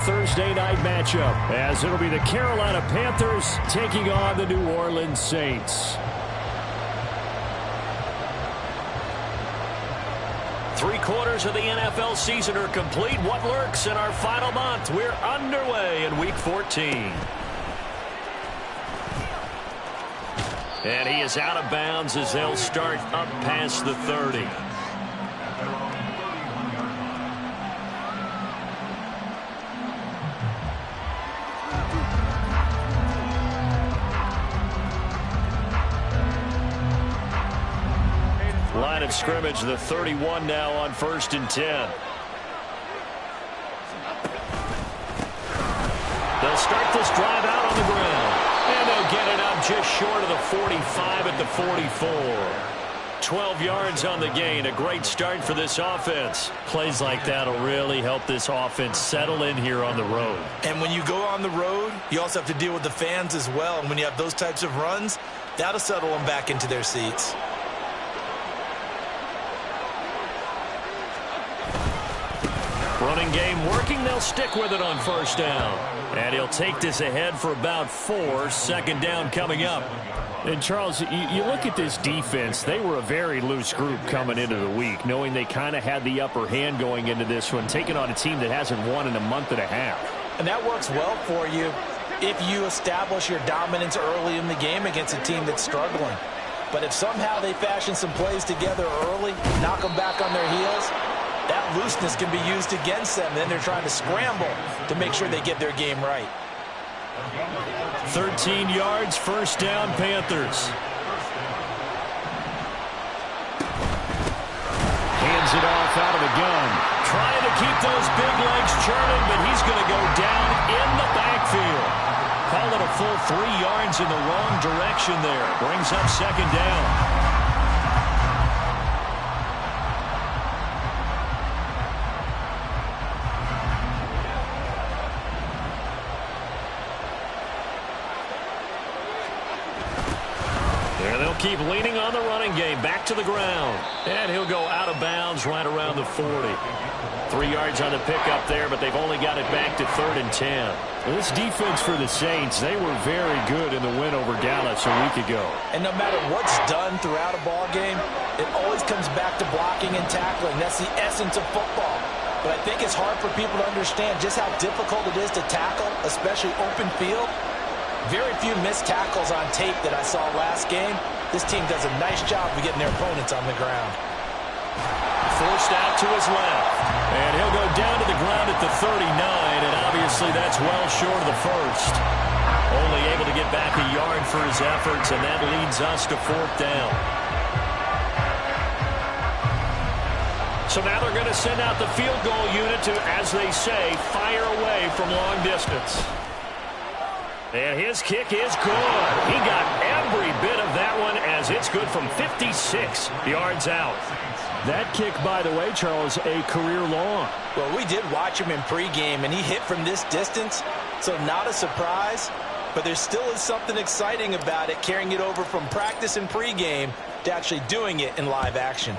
Thursday night matchup, as it'll be the Carolina Panthers taking on the New Orleans Saints. 3/4 of the NFL season are complete. What lurks in our final month? We're underway in Week 14. And he is out of bounds as they'll start up past the 30. Line of scrimmage, the 31 now on 1st and 10. They'll start this drive out on the ground. And they'll get it up just short of the 45 at the 44. 12 yards on the gain. A great start for this offense. Plays like that will really help this offense settle in here on the road. And when you go on the road, you also have to deal with the fans as well. And when you have those types of runs, that'll settle them back into their seats. Running game working. They'll stick with it on 1st down. And he'll take this ahead for about 4. 2nd down coming up. And, Charles, you look at this defense. They were a very loose group coming into the week, knowing they kind of had the upper hand going into this one, taking on a team that hasn't won in a month and a half. And that works well for you if you establish your dominance early in the game against a team that's struggling. But if somehow they fashion some plays together early, knock them back on their heels, that looseness can be used against them. Then they're trying to scramble to make sure they get their game right. 13 yards, 1st down, Panthers. Hands it off out of the gun. Trying to keep those big legs churning, but he's going to go down in the backfield. Call it a full 3 yards in the wrong direction there. Brings up 2nd down. Keep leaning on the running game. Back to the ground. And he'll go out of bounds right around the 40. 3 yards on the pickup there, but they've only got it back to 3rd and 10. Well, this defense for the Saints, they were very good in the win over Dallas a week ago. And no matter what's done throughout a ball game, it always comes back to blocking and tackling. That's the essence of football. But I think it's hard for people to understand just how difficult it is to tackle, especially open field. Very few missed tackles on tape that I saw last game. This team does a nice job of getting their opponents on the ground. Forced out to his left. And he'll go down to the ground at the 39, and obviously that's well short of the 1st. Only able to get back a yard for his efforts, and that leads us to 4th down. So now they're going to send out the field goal unit to, as they say, fire away from long distance. And his kick is good. He got every bit of that one as it's good from 56 yards out. That kick, by the way, Charles, a career long. Well, we did watch him in pregame, and he hit from this distance, so not a surprise. But there still is something exciting about it, carrying it over from practice and pregame to actually doing it in live action.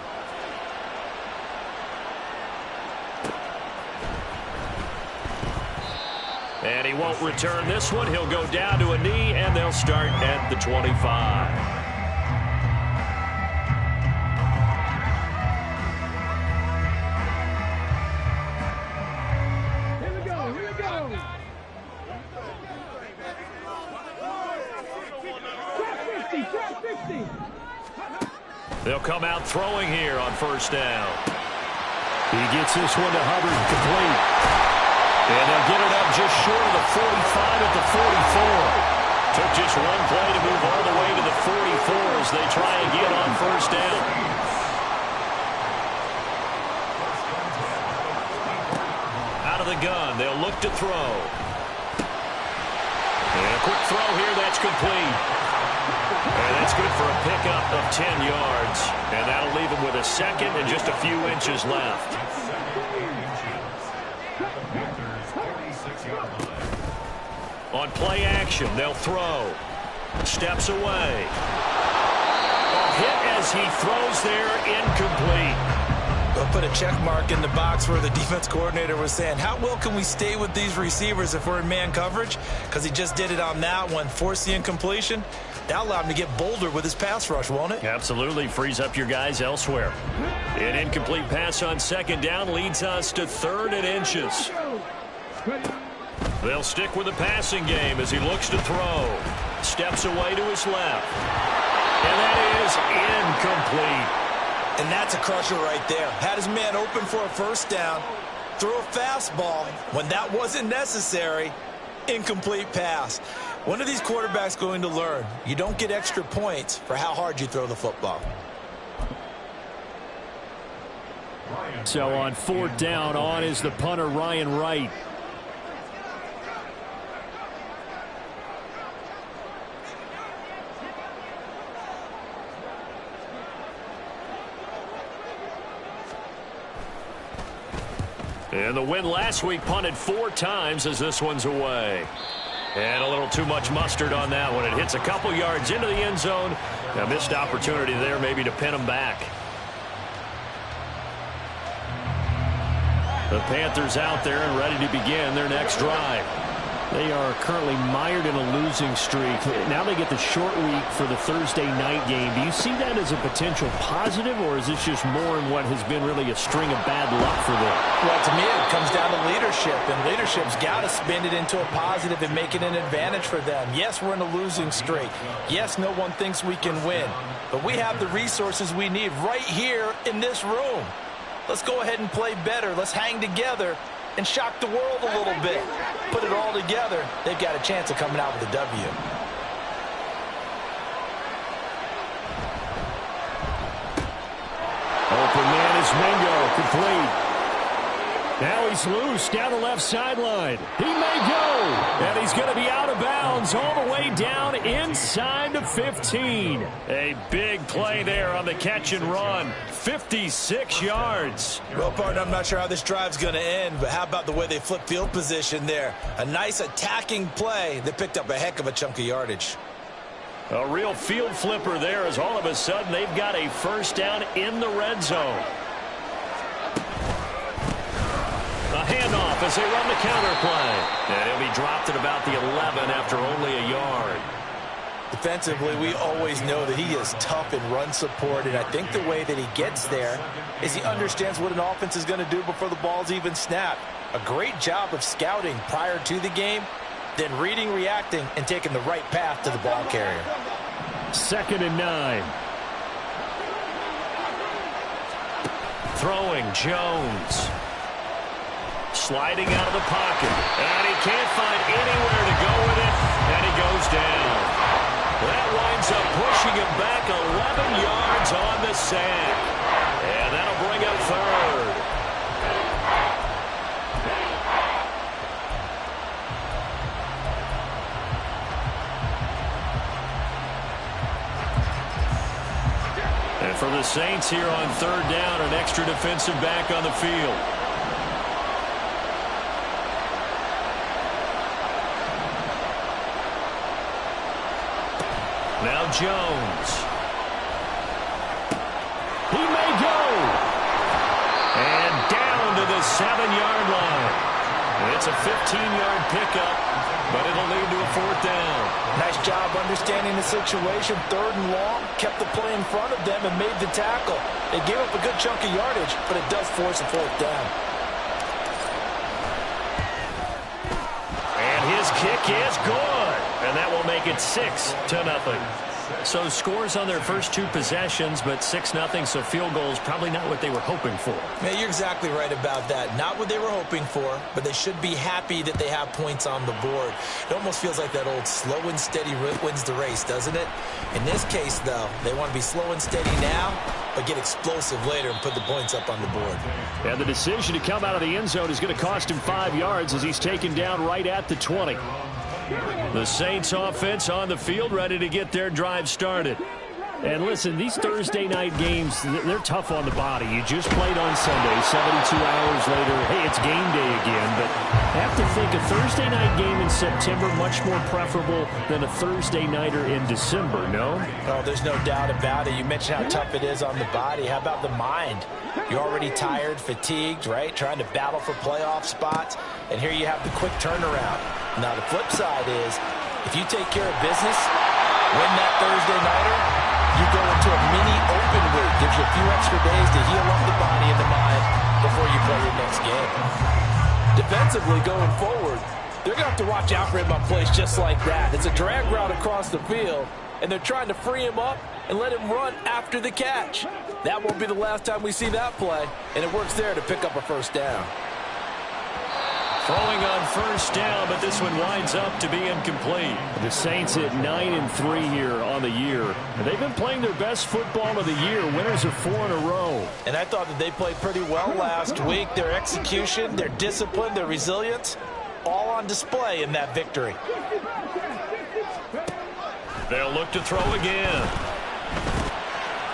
And he won't return this one. He'll go down to a knee, and they'll start at the 25. Here we go, here we go. Trap 50. They'll come out throwing here on 1st down. He gets this one to Hubbard, complete. And they'll get it up just short of the 45 at the 44. Took just one play to move all the way to the 44 as they try again on 1st down. Out of the gun, they'll look to throw. And a quick throw here, that's complete. And that's good for a pickup of 10 yards. And that'll leave him with a 2nd and just a few inches left. On play action, they'll throw. Steps away. A hit as he throws there, incomplete. I'll put a check mark in the box where the defense coordinator was saying, how well can we stay with these receivers if we're in man coverage? Because he just did it on that one, forced the incompletion. That'll allow him to get bolder with his pass rush, won't it? Absolutely. Frees up your guys elsewhere. An incomplete pass on second down leads us to 3rd and inches. They'll stick with the passing game as he looks to throw. Steps away to his left. And that is incomplete. And that's a crusher right there. Had his man open for a first down. Throw a fastball when that wasn't necessary. Incomplete pass. When are these quarterbacks going to learn? You don't get extra points for how hard you throw the football. So on 4th down, on is the punter, Ryan Wright. And the win last week punted 4 times as this one's away. And a little too much mustard on that one. It hits a couple yards into the end zone. A missed opportunity there maybe to pin them back. The Panthers out there and ready to begin their next drive. They are currently mired in a losing streak. Now they get the short week for the Thursday night game. Do you see that as a potential positive, or is this just more in what has been really a string of bad luck for them? Well, to me, it comes down to leadership, and leadership's got to spin it into a positive and make it an advantage for them. Yes, we're in a losing streak. Yes, no one thinks we can win, but we have the resources we need right here in this room. Let's go ahead and play better. Let's hang together and shock the world a little bit. Put it all together, they've got a chance of coming out with a W. Open man is Mingo, complete. Now he's loose down the left sideline. He may go, and he's going to be out of bounds all the way down inside the 15. A big play there on the catch and run. 56 yards. Well, partner, I'm not sure how this drive's going to end, but how about the way they flip field position there? A nice attacking play that picked up a heck of a chunk of yardage. A real field flipper there as all of a sudden they've got a first down in the red zone. A handoff as they run the counter play. And he'll be dropped at about the 11 after only a yard. Defensively, we always know that he is tough in run support, and I think the way that he gets there is he understands what an offense is going to do before the ball's even snapped. A great job of scouting prior to the game, then reading, reacting, and taking the right path to the ball carrier. 2nd and 9. Throwing Jones. Sliding out of the pocket. And he can't find anywhere to go with it. And he goes down. That winds up pushing him back 11 yards on the sack. And that'll bring up 3rd. And for the Saints here on 3rd down, an extra defensive back on the field. Now Jones. He may go. And down to the 7-yard line. It's a 15-yard pickup, but it'll lead to a 4th down. Nice job understanding the situation. 3rd and long, kept the play in front of them and made the tackle. They gave up a good chunk of yardage, but it does force a 4th down. And his kick is good. And that will make it 6-0. So scores on their first 2 possessions, but 6-0, so field goal is probably not what they were hoping for. Man, you're exactly right about that. Not what they were hoping for, but they should be happy that they have points on the board. It almost feels like that old slow and steady wins the race, doesn't it? In this case, though, they want to be slow and steady now, but get explosive later and put the points up on the board. And the decision to come out of the end zone is going to cost him 5 yards as he's taken down right at the 20. The Saints offense on the field ready to get their drive started. And listen, these Thursday night games, they're tough on the body. You just played on Sunday, 72 hours later, hey, it's game day again. But I have to think a Thursday night game in September much more preferable than a Thursday nighter in December, no? Oh, there's no doubt about it. You mentioned how tough it is on the body. How about the mind? You're already tired, fatigued, right? Trying to battle for playoff spots. And here you have the quick turnaround. Now, the flip side is, if you take care of business, win that Thursday nighter, you go into a mini open week. Gives you a few extra days to heal up the body and the mind before you play your next game. Defensively going forward, they're going to have to watch out for him on plays just like that. It's a drag route across the field, and they're trying to free him up and let him run after the catch. That won't be the last time we see that play, and it works there to pick up a first down. Throwing on first down, but this one winds up to be incomplete. The Saints at 9-3 here on the year. And they've been playing their best football of the year. Winners of 4 in a row. And I thought that they played pretty well last week. Their execution, their discipline, their resilience, all on display in that victory. They'll look to throw again.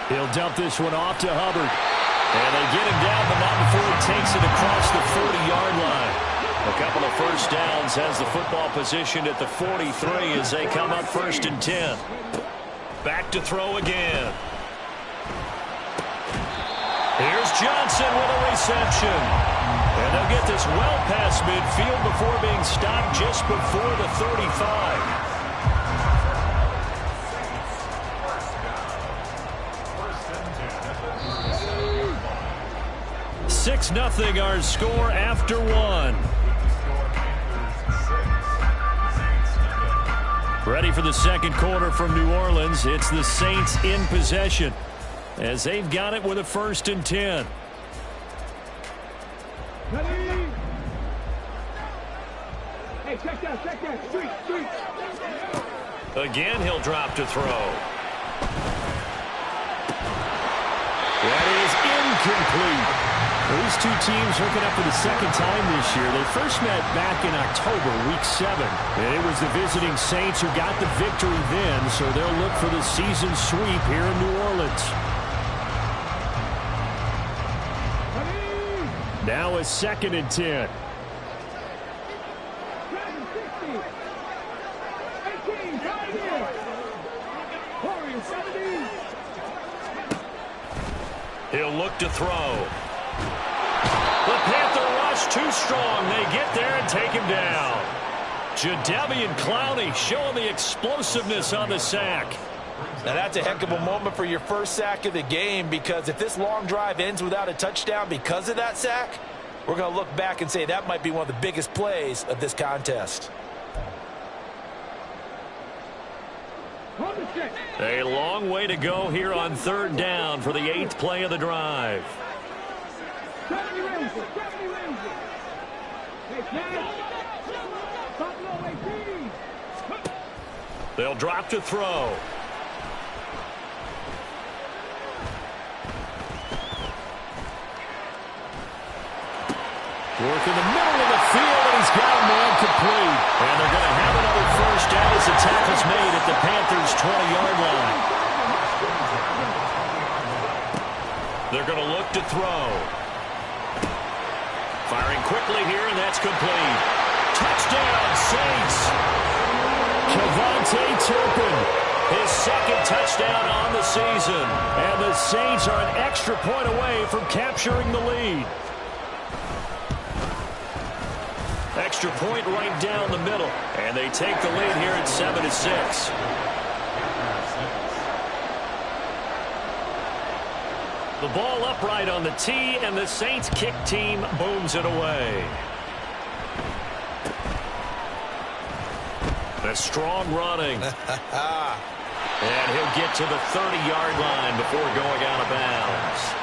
He'll dump this one off to Hubbard. And they get him down, but not before he takes it across the 40-yard line. A couple of first downs, has the football positioned at the 43 as they come up 1st and 10. Back to throw again. Here's Johnson with a reception. And they'll get this well past midfield before being stopped just before the 35. 6-0 our score after 1. Ready for the second quarter from New Orleans. It's the Saints in possession as they've got it with a 1st and 10. Hey, check that. Street. Again, he'll drop to throw. That is incomplete. These two teams hooking up for the second time this year. They first met back in October, week 7. And it was the visiting Saints who got the victory then, so they'll look for the season sweep here in New Orleans. Now a 2nd and 10. He'll look to throw. The Panther rush too strong. They get there and take him down. Jadeveon Clowney showing the explosiveness on the sack. Now that's a heck of a moment for your first sack of the game, because if this long drive ends without a touchdown because of that sack, we're going to look back and say that might be one of the biggest plays of this contest. A long way to go here on 3rd down for the 8th play of the drive. They'll drop to throw. Work in the middle of the field, and he's got a man complete. And they're going to have another first down as the tackle's made at the Panthers' 20-yard line. They're going to look to throw. Firing quickly here, and that's complete. Touchdown, Saints. Kevontae Turpin, his 2nd touchdown on the season. And the Saints are an extra point away from capturing the lead. Extra point right down the middle. And they take the lead here at 7-6. The ball upright on the tee, and the Saints kick team booms it away. A strong running. And he'll get to the 30-yard line before going out of bounds.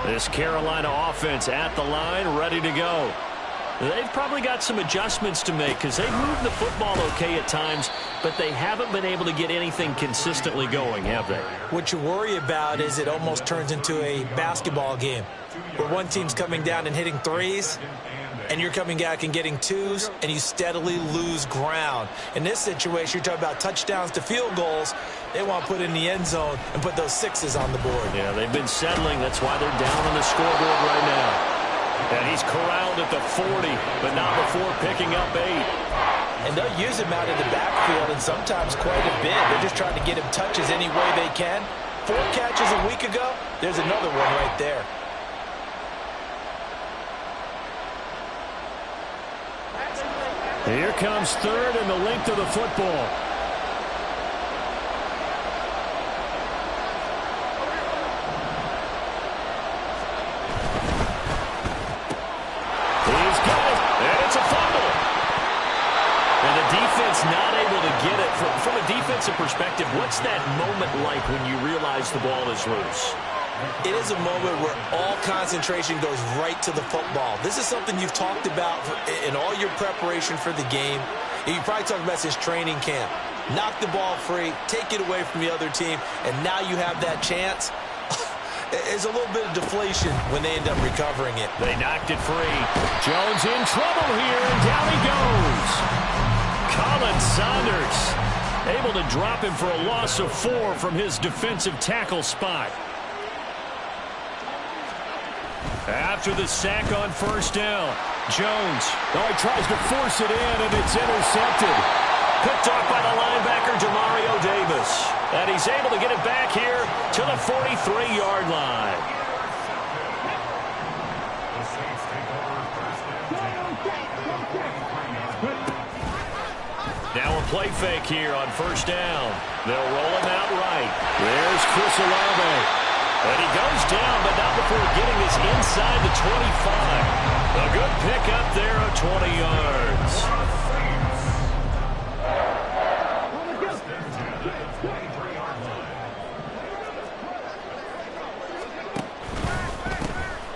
This Carolina offense at the line, ready to go. They've probably got some adjustments to make because they've moved the football okay at times, but they haven't been able to get anything consistently going, have they? What you worry about is it almost turns into a basketball game where one team's coming down and hitting threes, and you're coming back and getting twos, and you steadily lose ground. In this situation, you're talking about touchdowns to field goals. They want to put in the end zone and put those sixes on the board. Yeah, they've been settling. That's why they're down on the scoreboard right now. And he's corralled at the 40, but not before picking up 8. And they'll use him out in the backfield, and sometimes quite a bit. They're just trying to get him touches any way they can. 4 catches a week ago. There's another one right there. Here comes third and the length of the football. He's got it, and it's a fumble. And the defense not able to get it. From a defensive perspective, what's that moment like when you realize the ball is loose? It is a moment where all concentration goes right to the football. This is something you've talked about in all your preparation for the game. You probably talked about since training camp. Knock the ball free, take it away from the other team, and now you have that chance. There's a little bit of deflation when they end up recovering it. They knocked it free. Jones in trouble here, and down he goes. Colin Saunders able to drop him for a loss of 4 from his defensive tackle spot. After the sack on first down, Jones. Oh, he tries to force it in, and it's intercepted. Picked off by the linebacker, Demario Davis. And he's able to get it back here to the 43-yard line. Now a play fake here on first down. They'll roll him out right. There's Chris Olave. And he goes down, but not before getting this inside the 25. A good pick up there of 20 yards.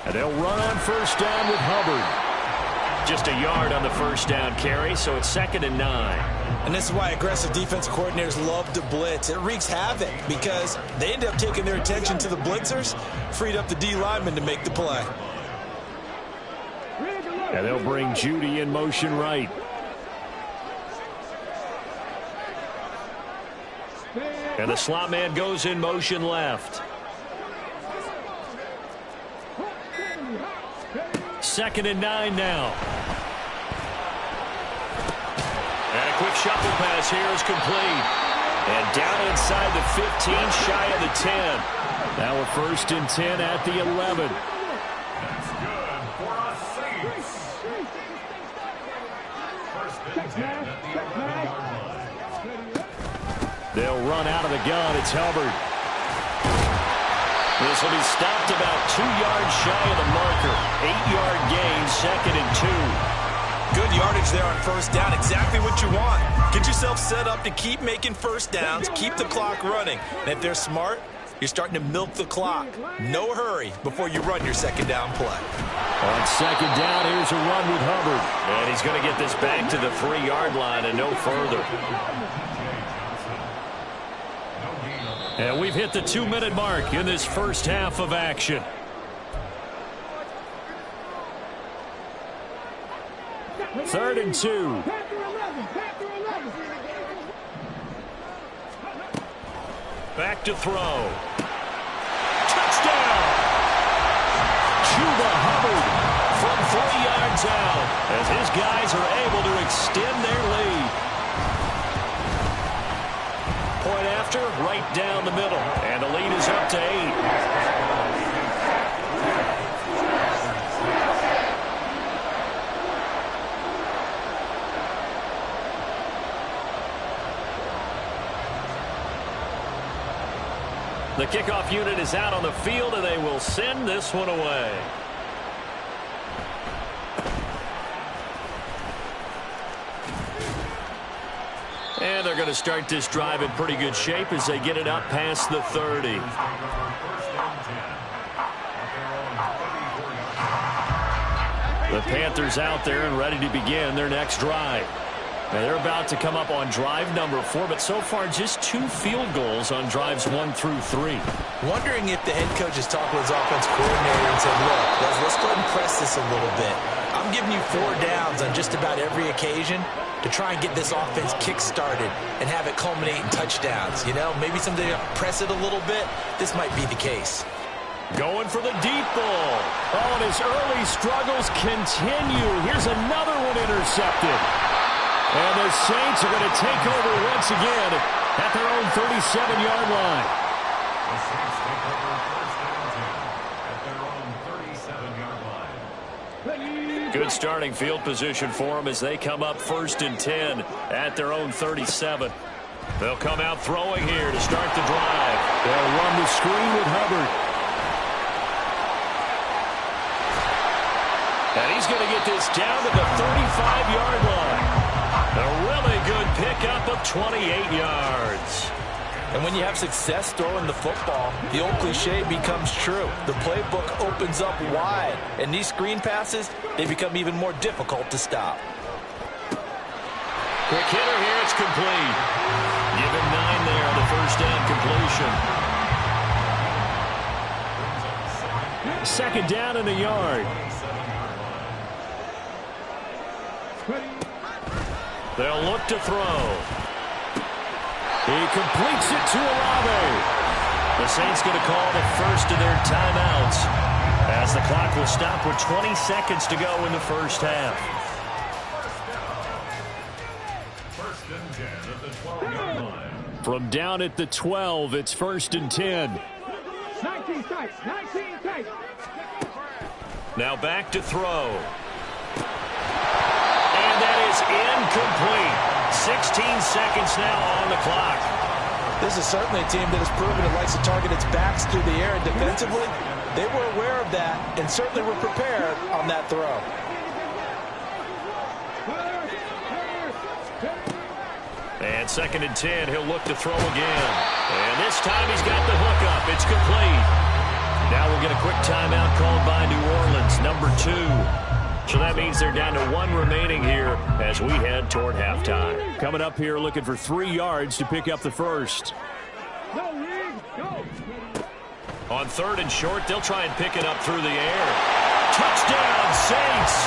And they'll run on first down with Hubbard. Just a yard on the first down carry, so it's 2nd and 9. And this is why aggressive defensive coordinators love to blitz. It wreaks havoc because they end up taking their attention to the blitzers, freed up the D lineman to make the play. And they'll bring Judy in motion right. And the slot man goes in motion left. 2nd and 9 now. And a quick shuffle pass here is complete. And down inside the 15, shy of the 10. Now a 1st and 10 at the 11. That's good for a Saints. First and 10 at the 11-yard line. They'll run out of the gun. It's Hubbard. This will be stopped about 2 yards shy of the marker. 8-yard gain, 2nd and 2. Good yardage there on first down. Exactly what you want. Get yourself set up to keep making first downs, keep the clock running. And if they're smart, you're starting to milk the clock. No hurry before you run your 2nd down play. On 2nd down, here's a run with Hubbard. And he's going to get this back to the 3-yard line and no further. And we've hit the 2-minute mark in this first half of action. Third and 2. Back to throw. Touchdown! Chuba Hubbard from 3 yards out as his guys are able to extend their lead. Point after, right down the middle. And the lead is up to 8. The kickoff unit is out on the field, and they will send this one away. And they're going to start this drive in pretty good shape as they get it up past the 30. The Panthers out there and ready to begin their next drive. Now they're about to come up on drive number 4, but so far just 2 field goals on drives 1 through 3. Wondering if the head coach has talked with his offense coordinator and said, look, let's go ahead and press this a little bit. I'm giving you 4 downs on just about every occasion to try and get this offense kick-started and have it culminate in touchdowns. You know, maybe someday press it a little bit. This might be the case. Going for the deep ball. Oh, and his early struggles continue. Here's another one intercepted. And the Saints are going to take over once again at their own 37-yard line. The Saints take over first down at their own 37-yard line. Good starting field position for them as they come up 1st and 10 at their own 37. They'll come out throwing here to start the drive. They'll run the screen with Hubbard. And he's going to get this down to the 35-yard line. A really good pickup of 28 yards. And when you have success throwing the football, the old cliche becomes true. The playbook opens up wide, and these screen passes, they become even more difficult to stop. Quick hitter here, it's complete. Give him 9 there on the first down completion. Second down and a yard. They'll look to throw. He completes it to Olave. The Saints going to call the first of their timeouts as the clock will stop with 20 seconds to go in the first half. First and 10 at the 12-yard line. From down at the 12, it's 1st and 10. 19 tight, 19 tight. Now back to throw. And that is incomplete. 16 seconds now on the clock. This is certainly a team that has proven it likes to target its backs through the air, and defensively, they were aware of that and certainly were prepared on that throw. And 2nd and 10, he'll look to throw again. And this time he's got the hook up. It's complete. Now we'll get a quick timeout called by New Orleans, number 2. So that means they're down to 1 remaining here as we head toward halftime. Coming up here looking for 3 yards to pick up the first. On 3rd and short, they'll try and pick it up through the air. Touchdown, Saints!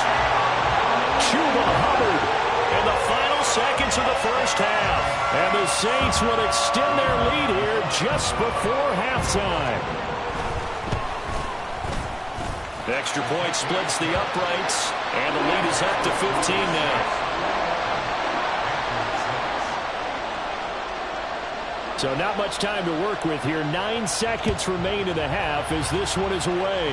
Chuba Hubbard in the final seconds of the first half. And the Saints will extend their lead here just before halftime. The extra point splits the uprights, and the lead is up to 15 now. So not much time to work with here. 9 seconds remain in the half as this one is away.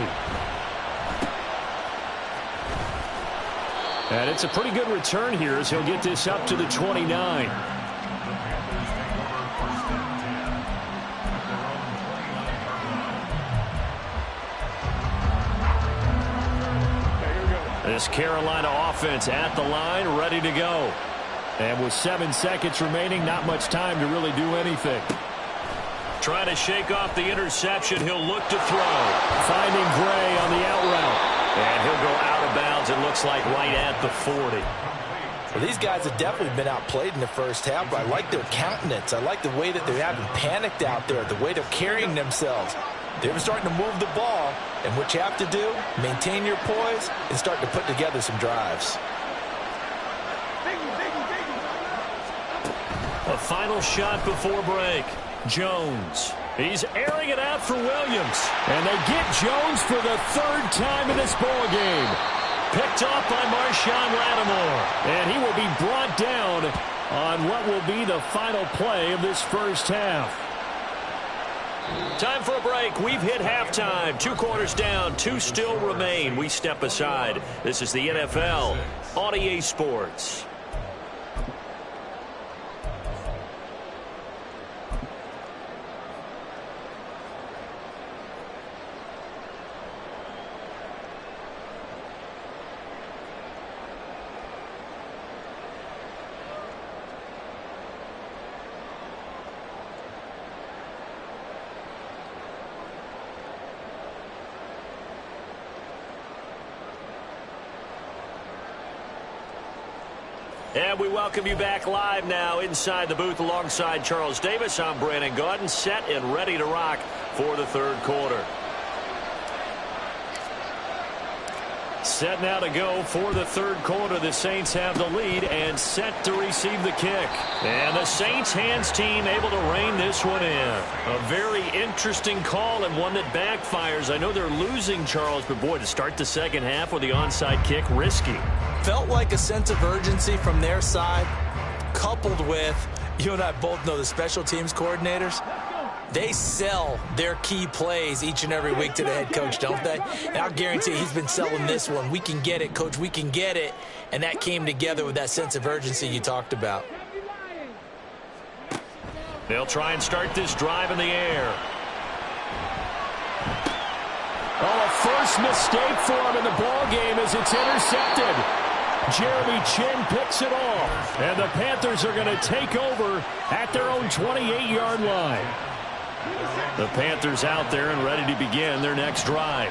And it's a pretty good return here as he'll get this up to the 29. This Carolina offense at the line, ready to go. And with 7 seconds remaining, not much time to really do anything. Trying to shake off the interception, he'll look to throw. Finding Gray on the out route. And he'll go out of bounds, it looks like right at the 40. Well, these guys have definitely been outplayed in the first half, but I like their countenance. I like the way that they haven't panicked out there, the way they're carrying themselves. They're starting to move the ball, and what you have to do, maintain your poise and start to put together some drives. A final shot before break. Jones. He's airing it out for Williams. And they get Jones for the 3rd time in this ball game. Picked off by Marshawn Lattimore. And he will be brought down on what will be the final play of this first half. Time for a break. We've hit halftime. 2 quarters down. 2 still remain. We step aside. This is the NFL on EA Sports. And we welcome you back live now inside the booth alongside Charles Davis. I'm Brandon Gaudin, set and ready to rock for the third quarter. Set now to go for the third quarter. The Saints have the lead and set to receive the kick. And the Saints hands team able to rein this one in. A very interesting call and one that backfires. I know they're losing, Charles, but boy, to start the second half with the onside kick, risky. Felt like a sense of urgency from their side, coupled with, you and I both know the special teams coordinators. They sell their key plays each and every week to the head coach, don't they? And I'll guarantee he's been selling this one. We can get it, coach. We can get it. And that came together with that sense of urgency you talked about. They'll try and start this drive in the air. Oh, a first mistake for him in the ball game as it's intercepted. Jeremy Chin picks it off. And the Panthers are going to take over at their own 28-yard line. The Panthers out there and ready to begin their next drive.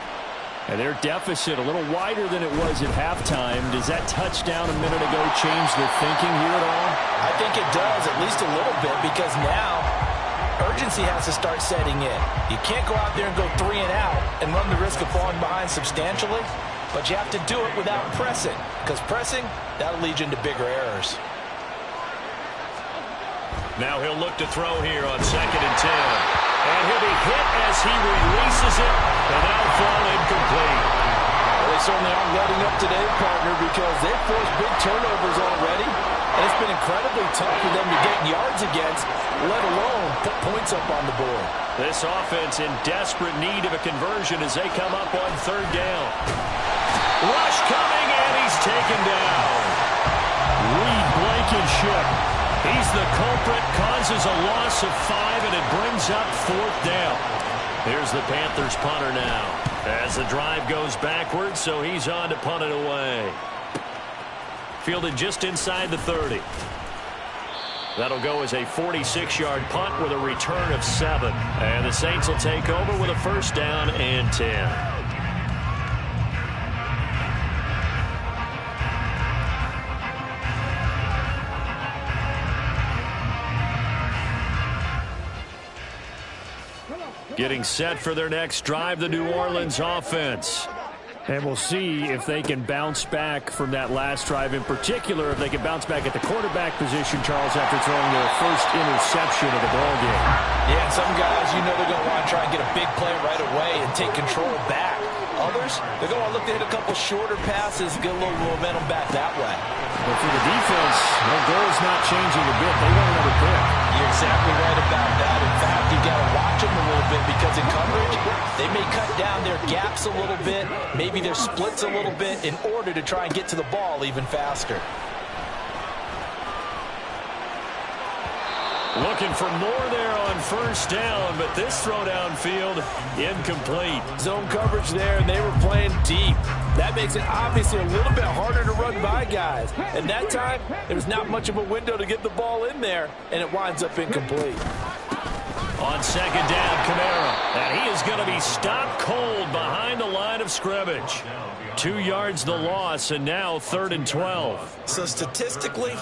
And their deficit a little wider than it was at halftime. Does that touchdown a minute ago change the thinking here at all? I think it does, at least a little bit, because now urgency has to start setting in. You can't go out there and go 3 and out and run the risk of falling behind substantially, but you have to do it without pressing, because pressing, that'll lead you into bigger errors. Now he'll look to throw here on 2nd and 10. And he'll be hit as he releases it, and that'll fall incomplete. Well, they certainly aren't letting up today, partner, because they've forced big turnovers already, and it's been incredibly tough for them to get yards against, let alone put points up on the board. This offense in desperate need of a conversion as they come up on 3rd down. Rush coming, and he's taken down. Reed Blankenship. He's the culprit, causes a loss of 5, and it brings up 4th down. Here's the Panthers punter now as the drive goes backwards, so he's on to punt it away. Fielded just inside the 30. That'll go as a 46-yard punt with a return of 7. And the Saints will take over with a 1st down and 10. Getting set for their next drive, the New Orleans offense. And we'll see if they can bounce back from that last drive. In particular, if they can bounce back at the quarterback position, Charles, after throwing their first interception of the ball game. Yeah, some guys, you know they're going to want to try and get a big play right away and take control back. Others, they're going to look to hit a couple shorter passes, get a little momentum back that way. But for the defense, their goal is not changing a bit. They want another pick. You're exactly right about that. In fact, you got to watch them a little bit because in coverage, they may cut down their gaps a little bit, maybe their splits a little bit in order to try and get to the ball even faster. Looking for more there on 1st down, but this throw downfield incomplete. Zone coverage there, and they were playing deep. That makes it obviously a little bit harder to run by guys. And that time, there was not much of a window to get the ball in there, and it winds up incomplete. On 2nd down, Kamara. And he is going to be stopped cold behind the line of scrimmage. 2 yards the loss, and now 3rd and 12. So statistically,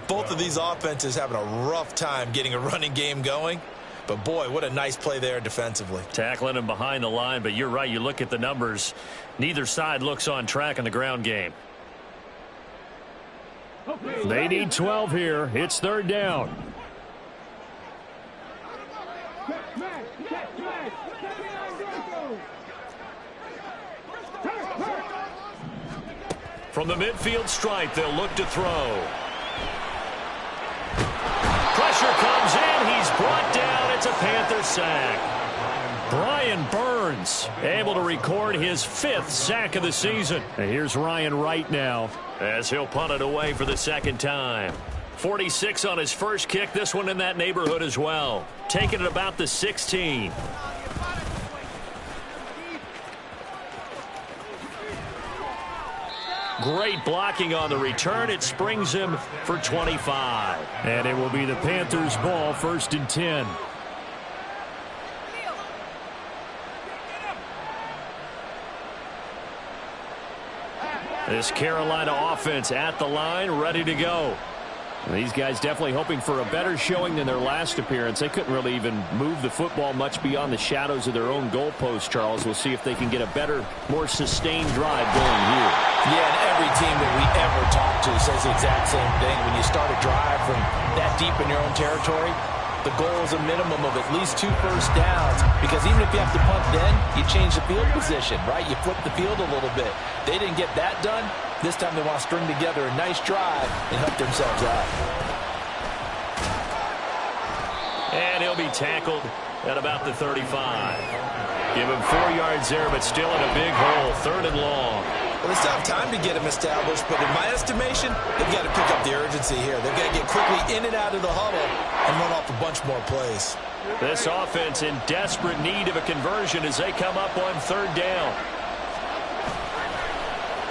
both of these offenses having a rough time getting a running game going. But, boy, what a nice play there defensively. Tackling him behind the line, but you're right. You look at the numbers. Neither side looks on track in the ground game. They need 12 here. It's 3rd down. From the midfield stripe, they'll look to throw. Pressure comes in. He's brought down. It's a Panther sack. Brian Burns able to record his 5th sack of the season. And here's Ryan Wright now as he'll punt it away for the 2nd time. 46 on his first kick. This one in that neighborhood as well. Taking it about the 16. Great blocking on the return. It springs him for 25. And it will be the Panthers' ball, 1st and 10. This Carolina offense at the line, ready to go. These guys definitely hoping for a better showing than their last appearance. They couldn't really even move the football much beyond the shadows of their own goalpost, Charles. We'll see if they can get a better, more sustained drive going here. Yeah, and every team that we ever talk to says the exact same thing. When you start a drive from that deep in your own territory, the goal is a minimum of at least 2 first downs, because even if you have to punt then, you change the field position, right? You flip the field a little bit. They didn't get that done. This time they want to string together a nice drive and help themselves out. And he'll be tackled at about the 35. Give him 4 yards there, but still in a big hole, 3rd and long. Well, they still have time to get him established, but in my estimation, they've got to pick up the urgency here. They've got to get quickly in and out of the huddle and run off a bunch more plays. This offense in desperate need of a conversion as they come up on 3rd down.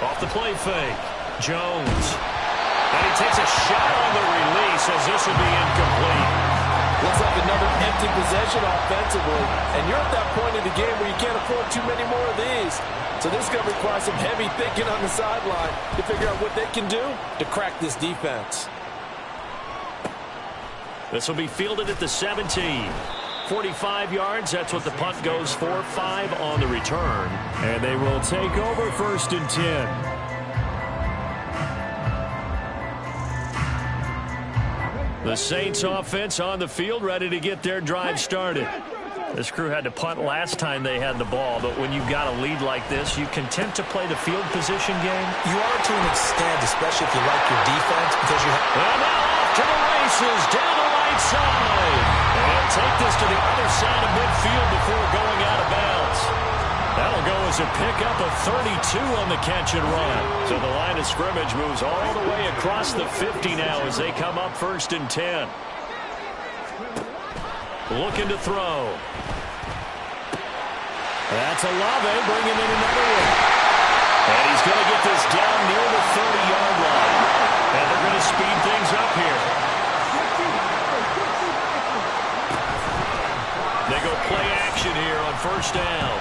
Off the play fake, Jones. And he takes a shot on the release as this will be incomplete. Looks like another empty possession offensively, and you're at that point in the game where you can't afford too many more of these. So this is going to require some heavy thinking on the sideline to figure out what they can do to crack this defense. This will be fielded at the 17. 45 yards, that's what the punt goes for. 5 on the return. And they will take over 1st and 10. The Saints offense on the field, ready to get their drive started. This crew had to punt last time they had the ball, but when you've got a lead like this, you content to play the field position game? You are to an extent, especially if you like your defense, because you have... And now off to the races, down the right side. And take this to the other side of midfield before going out of bounds. That'll go as a pickup of 32 on the catch and run. So the line of scrimmage moves all the way across the 50 now as they come up 1st and 10. Looking to throw. That's Olave bringing in another one. And he's going to get this down near the 30-yard line. And they're going to speed things up here. They go play action here on 1st down.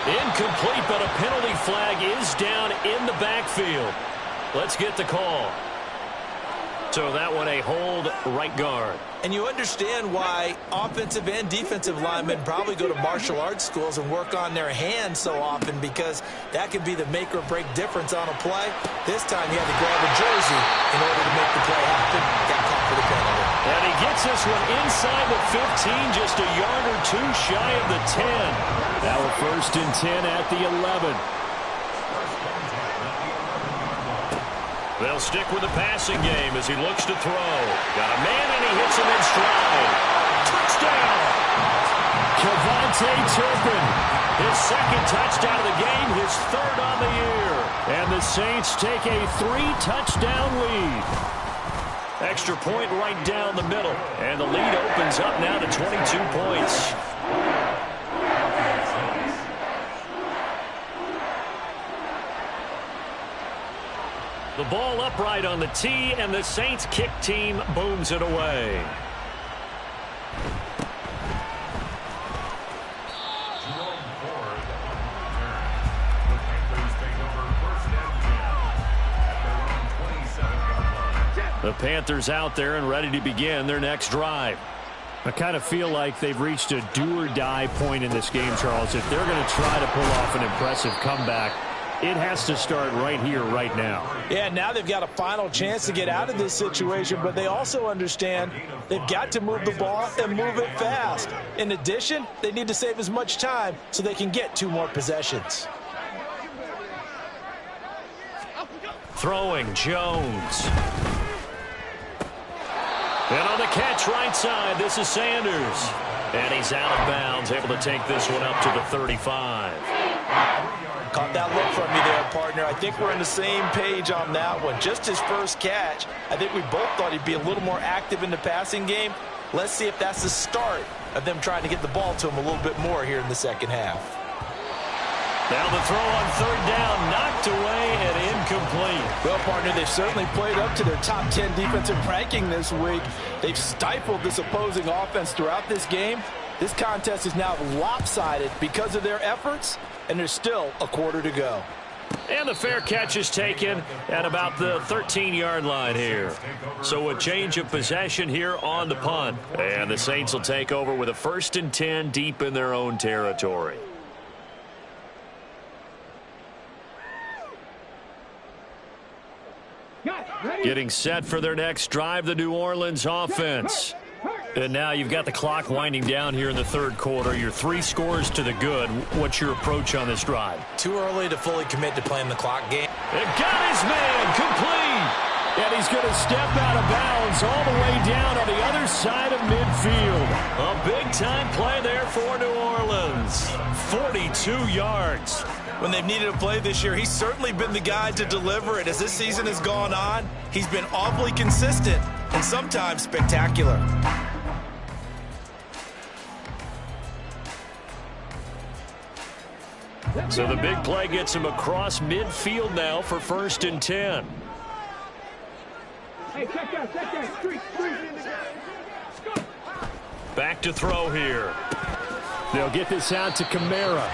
Incomplete, but a penalty flag is down in the backfield. Let's get the call. So that one a hold right guard. And you understand why offensive and defensive linemen probably go to martial arts schools and work on their hands so often, because that can be the make or break difference on a play. This time he had to grab a jersey in order to make the play happen. Got caught for the penalty. And he gets this one inside the 15, just a yard or 2 shy of the 10. Now a 1st and 10 at the 11. They'll stick with the passing game as he looks to throw. Got a man, and he hits him in stride. Touchdown! Kevontae Turpin. His 2nd touchdown of the game, his 3rd on the year. And the Saints take a 3-touchdown lead. Extra point right down the middle. And the lead opens up now to 22 points. The ball upright on the tee, and the Saints kick team booms it away. The Panthers out there and ready to begin their next drive. I kind of feel like they've reached a do-or-die point in this game, Charles. If they're going to try to pull off an impressive comeback, it has to start right here, right now. Yeah, now they've got a final chance to get out of this situation, but they also understand they've got to move the ball and move it fast. In addition, they need to save as much time so they can get 2 more possessions. Throwing, Jones. And on the catch right side, this is Sanders. And he's out of bounds, able to take this one up to the 35. Caught that look from you there, partner. I think we're on the same page on that one. Just his first catch, I think we both thought he'd be a little more active in the passing game. Let's see if that's the start of them trying to get the ball to him a little bit more here in the 2nd half. Now the throw on 3rd down, knocked away and incomplete. Well, partner, they've certainly played up to their top 10 defensive ranking this week. They've stifled this opposing offense throughout this game. This contest is now lopsided because of their efforts, and there's still a quarter to go. And the fair catch is taken at about the 13-yard line here. So a change of possession here on the punt. And the Saints will take over with a 1st and 10 deep in their own territory. Getting set for their next drive, the New Orleans offense. And now you've got the clock winding down here in the 3rd quarter. Your 3 scores to the good. What's your approach on this drive? Too early to fully commit to playing the clock game. It got his man complete. And he's going to step out of bounds all the way down on the other side of midfield. A big-time play there for New Orleans. 42 yards. When they've needed a play this year, he's certainly been the guy to deliver it. As this season has gone on, he's been awfully consistent and sometimes spectacular. So the big play gets him across midfield now for 1st and 10. Hey, check that. Street. Back to throw here. They'll get this out to Kamara.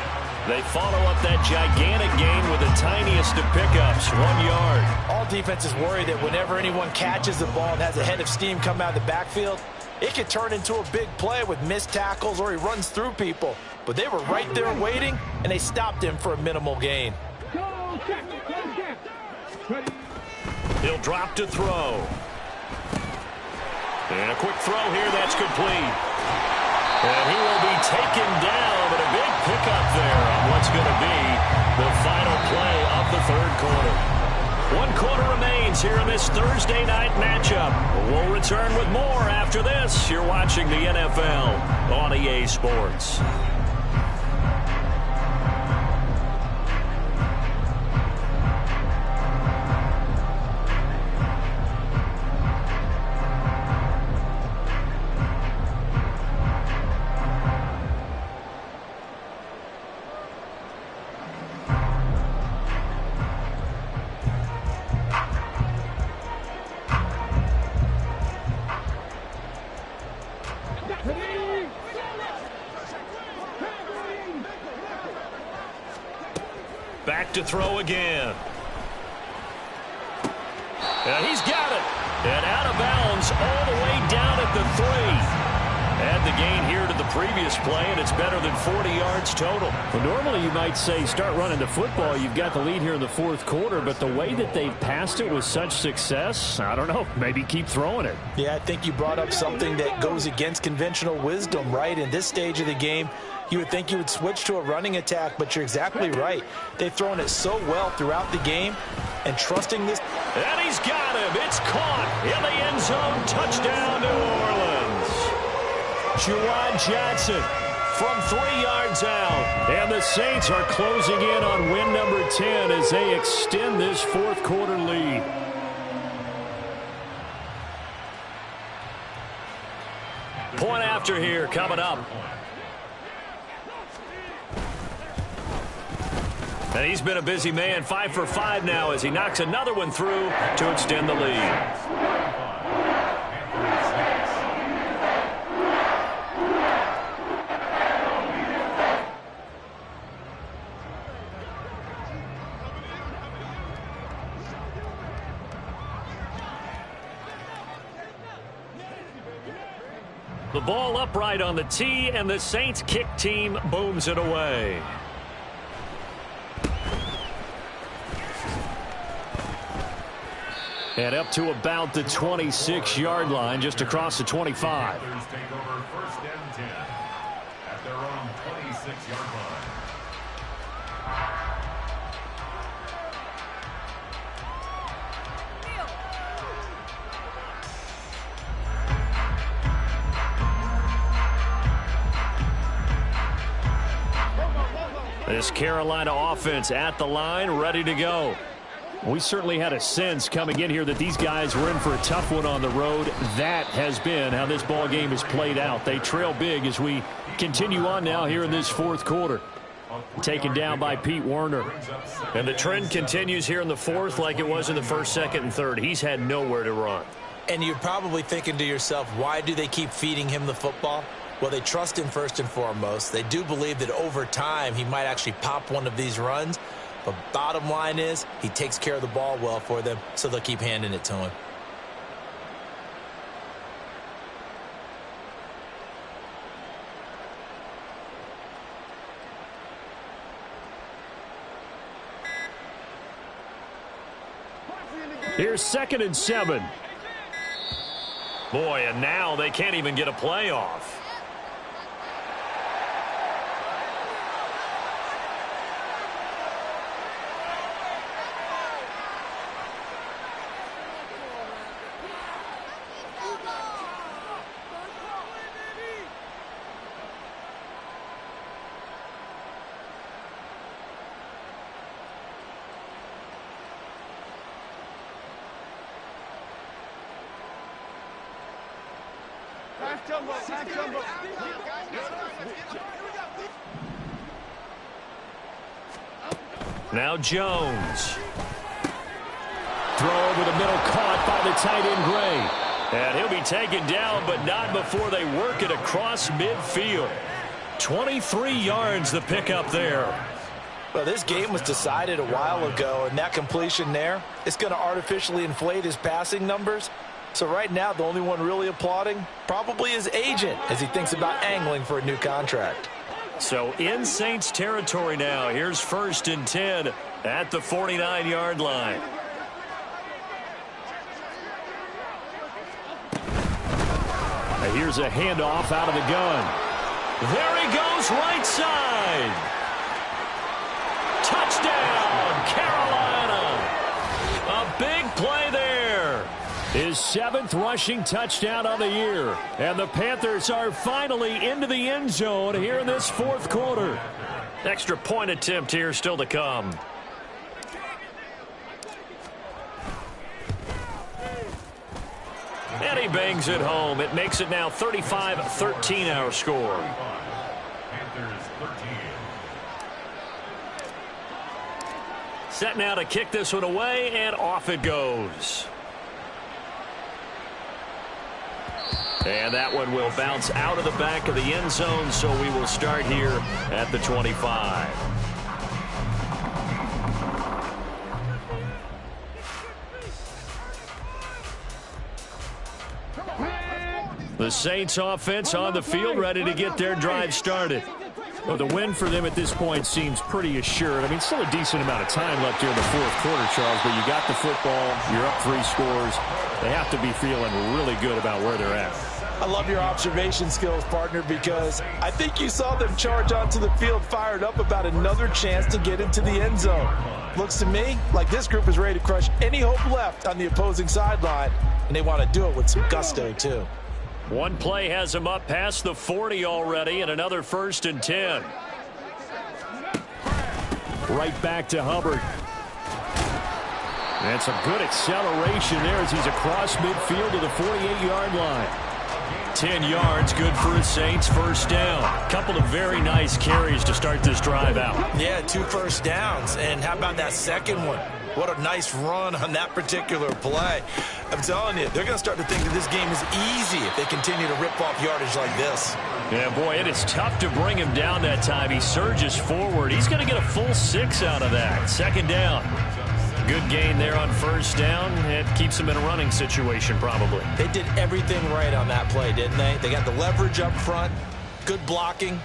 They follow up that gigantic gain with the tiniest of pickups, 1 yard. All defenses worry that whenever anyone catches the ball and has a head of steam come out of the backfield, it could turn into a big play with missed tackles or he runs through people. But they were right there waiting, and they stopped him for a minimal gain. He'll drop to throw. And a quick throw here, that's complete. And he will be taken down, but a big pickup there on what's going to be the final play of the 3rd quarter. 1 quarter remains here in this Thursday night matchup. We'll return with more after this. You're watching the NFL on EA Sports. Back to throw again. And he's got it. And out of bounds all the way down at the 3. Add the gain here to the previous play, and it's better than 40 yards total. Well, normally you might say start running the football. You've got the lead here in the 4th quarter, but the way that they've passed it with such success, I don't know, maybe keep throwing it. Yeah, I think you brought up something that goes against conventional wisdom, right? In this stage of the game, you would think you would switch to a running attack, but you're exactly right. They've thrown it so well throughout the game, and trusting this. And he's got him. It's caught in the end zone. Touchdown, New Orleans. Juwan Johnson from 3 yards out. And the Saints are closing in on win number 10 as they extend this 4th quarter lead. Point after here coming up. And he's been a busy man, 5 for 5 now as he knocks another one through to extend the lead. The ball upright on the tee, and the Saints kick team booms it away. And up to about the 26-yard line, just across the 25. Take over 1st and 10 at their own 26-yard line. This Carolina offense at the line, ready to go. We certainly had a sense coming in here that these guys were in for a tough one on the road. That has been how this ball game has played out. They trail big as we continue on now here in this 4th quarter. Taken down by Pete Werner. And the trend continues here in the 4th like it was in the 1st, 2nd, and 3rd. He's had nowhere to run. And you're probably thinking to yourself, why do they keep feeding him the football? Well, they trust him first and foremost. They do believe that over time he might actually pop one of these runs. But bottom line is, he takes care of the ball well for them, so they'll keep handing it to him. Here's 2nd and 7. Boy, and now they can't even get a play off. Now Jones. Throw over the middle, caught by the tight end Gray. And he'll be taken down, but not before they work it across midfield. 23 yards the pickup there. Well, this game was decided a while ago, and that completion there, it's going to artificially inflate his passing numbers. So right now, the only one really applauding probably his agent as he thinks about angling for a new contract. So in Saints territory now. Here's 1st and 10 at the 49-yard line. And here's a handoff out of the gun. There he goes, right side. Touchdown, Carolina. A big play there. His 7th rushing touchdown of the year. And the Panthers are finally into the end zone here in this 4th quarter. Extra point attempt here still to come. And he bangs it home. It makes it now 35-13 our score. Panthers 13. Set now to kick this one away, and off it goes. And that one will bounce out of the back of the end zone, so we will start here at the 25. The Saints offense on the field, ready to get their drive started. Well, the win for them at this point seems pretty assured. I mean, still a decent amount of time left here in the 4th quarter, Charles, but you got the football, you're up 3 scores. They have to be feeling really good about where they're at. I love your observation skills, partner, because I think you saw them charge onto the field fired up about another chance to get into the end zone. Looks to me like this group is ready to crush any hope left on the opposing sideline, and they want to do it with some gusto, too. One play has him up past the 40 already, and another 1st and 10. Right back to Hubbard. And some good acceleration there as he's across midfield to the 48-yard line. 10 yards, good for the Saints, 1st down. Couple of very nice carries to start this drive out. Yeah, 2 first downs. And how about that second one? What a nice run on that particular play. I'm telling you, they're going to start to think that this game is easy if they continue to rip off yardage like this. Yeah, boy, it is tough to bring him down that time. He surges forward. He's going to get a full 6 out of that. 2nd down. Good gain there on 1st down. It keeps him in a running situation probably. They did everything right on that play, didn't they? They got the leverage up front, good blocking,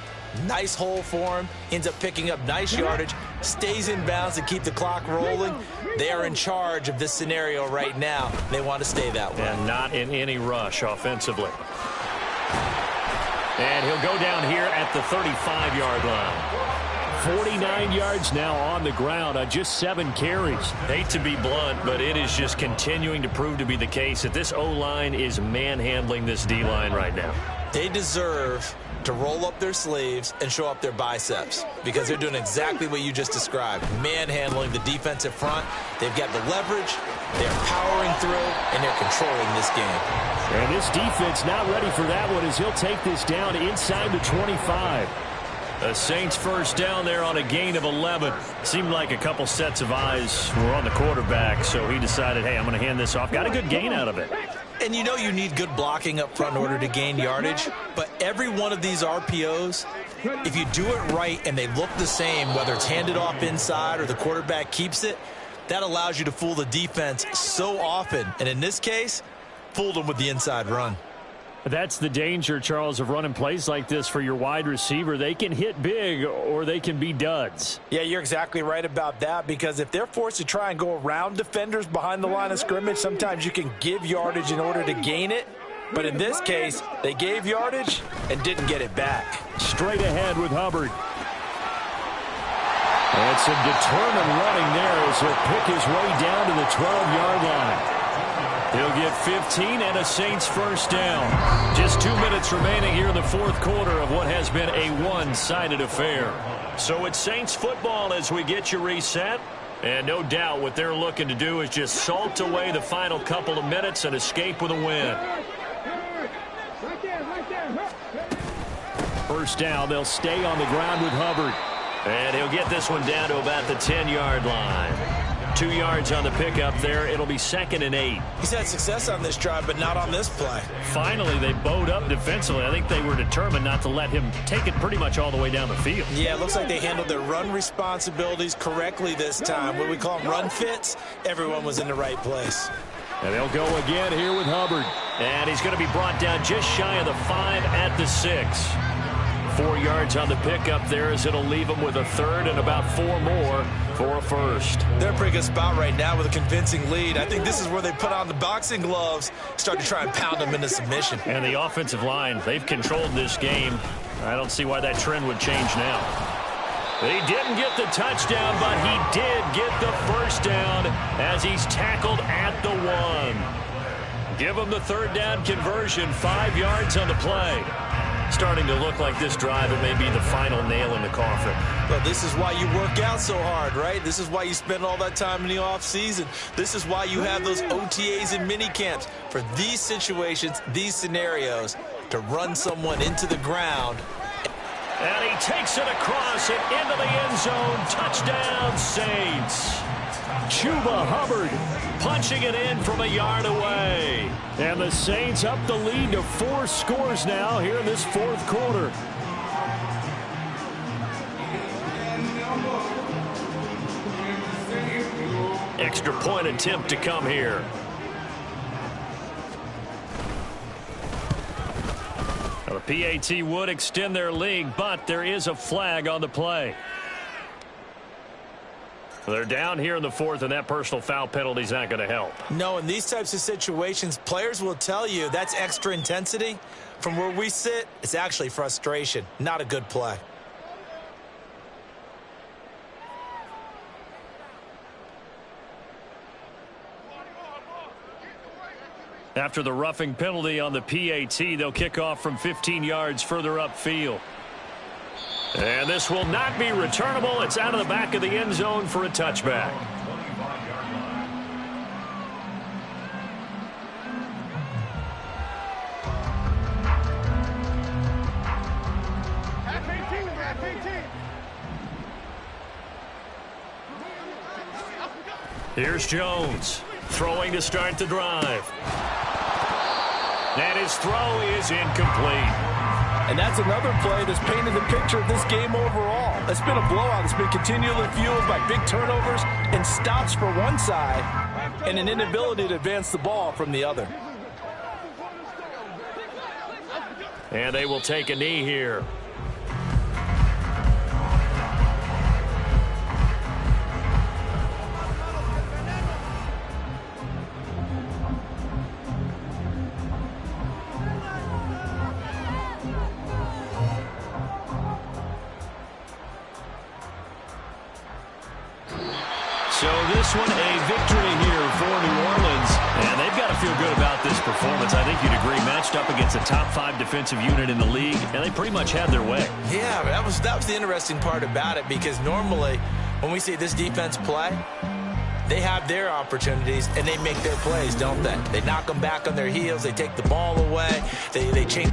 nice hole for him, ends up picking up nice yardage, stays in bounds to keep the clock rolling. They are in charge of this scenario right now. They want to stay that way. And not in any rush offensively. And he'll go down here at the 35-yard line. 49 yards now on the ground on just 7 carries. Hate to be blunt, but it is just continuing to prove to be the case that this O-line is manhandling this D-line right now. They deserve to roll up their sleeves and show up their biceps because they're doing exactly what you just described, manhandling the defensive front. They've got the leverage, they're powering through, and they're controlling this game. And this defense not ready for that one as he'll take this down inside the 25. The Saints 1st down there on a gain of 11. Seemed like a couple sets of eyes were on the quarterback, so he decided, hey, I'm going to hand this off. Got a good gain out of it. And you know you need good blocking up front in order to gain yardage, but every one of these RPOs, if you do it right and they look the same, whether it's handed off inside or the quarterback keeps it, that allows you to fool the defense so often. And in this case, fooled them with the inside run. That's the danger, Charles, of running plays like this for your wide receiver. They can hit big or they can be duds. Yeah, you're exactly right about that, because if they're forced to try and go around defenders behind the line of scrimmage, sometimes you can give yardage in order to gain it. But in this case, they gave yardage and didn't get it back. Straight ahead with Hubbard. And some determined running there as he'll pick his way down to the 12-yard line. He'll get 15 and a Saints first down. Just 2 minutes remaining here in the fourth quarter of what has been a one-sided affair. So it's Saints football as we get you reset. And no doubt what they're looking to do is just salt away the final couple of minutes and escape with a win. First down, they'll stay on the ground with Hubbard. And he'll get this one down to about the 10-yard line. 2 yards on the pickup there. It'll be 2nd and 8. He's had success on this drive, but not on this play. Finally, they bowed up defensively. I think they were determined not to let him take it pretty much all the way down the field. Yeah, it looks like they handled their run responsibilities correctly this time. What we call them run fits, everyone was in the right place. And they'll go again here with Hubbard. And he's going to be brought down just shy of the 5 at the 6. 4 yards on the pickup there as it'll leave him with a 3rd and about 4 more for a first. They're in a pretty good spot right now with a convincing lead. I think this is where they put on the boxing gloves, start to try and pound them into submission. And the offensive line, they've controlled this game. I don't see why that trend would change now. He didn't get the touchdown, but he did get the first down as he's tackled at the 1. Give him the 3rd down conversion, 5 yards on the play. Starting to look like this drive, it may be the final nail in the coffin. Well, this is why you work out so hard, right? This is why you spend all that time in the offseason. This is why you have those OTAs and mini camps for these situations, these scenarios, to run someone into the ground. And he takes it across and into the end zone. Touchdown, Saints. Chuba Hubbard punching it in from a yard away. And the Saints up the lead to 4 scores now here in this fourth quarter. Extra point attempt to come here. Now, the PAT would extend their lead, but there is a flag on the play. They're down here in the 4th, and that personal foul penalty is not going to help. No, in these types of situations, players will tell you that's extra intensity. From where we sit, it's actually frustration, not a good play. After the roughing penalty on the PAT, they'll kick off from 15 yards further upfield. And this will not be returnable. It's out of the back of the end zone for a touchback. Here's Jones throwing to start the drive. And his throw is incomplete. And that's another play that's painted the picture of this game overall. It's been a blowout. It's been continually fueled by big turnovers and stops for one side and an inability to advance the ball from the other. And they will take a knee here. So this one a victory here for New Orleans. And they've got to feel good about this performance. I think you'd agree, matched up against a top 5 defensive unit in the league, and they pretty much had their way. Yeah, that was the interesting part about it, because normally when we see this defense play, they have their opportunities and they make their plays, don't they? They knock them back on their heels. They take the ball away. They change.